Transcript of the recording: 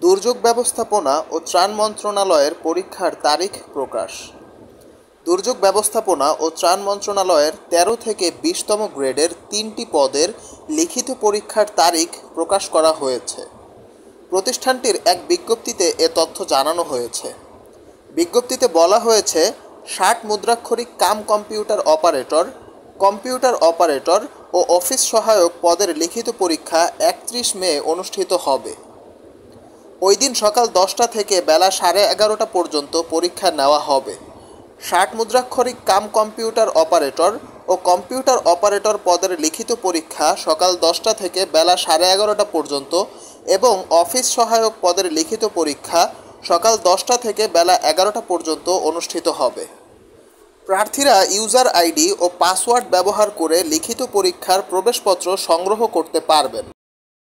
দুর্যোগ ব্যবস্থাপনা ও ত্রাণ মন্ত্রণালয়ের পরীক্ষার তারিখ প্রকাশ। দুর্যোগ ব্যবস্থাপনা ও ত্রাণ মন্ত্রণালয়ের ১৩ থেকে ২০তম গ্রেডের ৩টি পদের লিখিত পরীক্ষার তারিখ প্রকাশ করা হয়েছে। প্রতিষ্ঠানটির এক বিজ্ঞপ্তিতে এ তথ্য জানানো হয়েছে। বিজ্ঞপ্তিতে বলা হয়েছে, ৬০ মুদ্রাক্ষরিক কাম কম্পিউটার অপারেটর ও অফিস সহায়ক পদের লিখিত পরীক্ষা ৩১ মে অনুষ্ঠিত হবে। ওই দিন সকাল ১০টা থেকে বেলা 11:30 পর্যন্ত পরীক্ষা নেওয়া হবে। ৬০ মুদ্রাক্ষরিক কাম কম্পিউটার অপারেটর পদের লিখিত পরীক্ষা সকাল 10টা থেকে বেলা 11:30 পর্যন্ত এবং অফিস সহায়ক পদের লিখিত পরীক্ষা সকাল 10টা থেকে বেলা 11টা পর্যন্ত অনুষ্ঠিত হবে। প্রার্থীরা ইউজার আইডি ও পাসওয়ার্ড ব্যবহার করে লিখিত পরীক্ষার প্রবেশপত্র সংগ্রহ করতে পারবেন।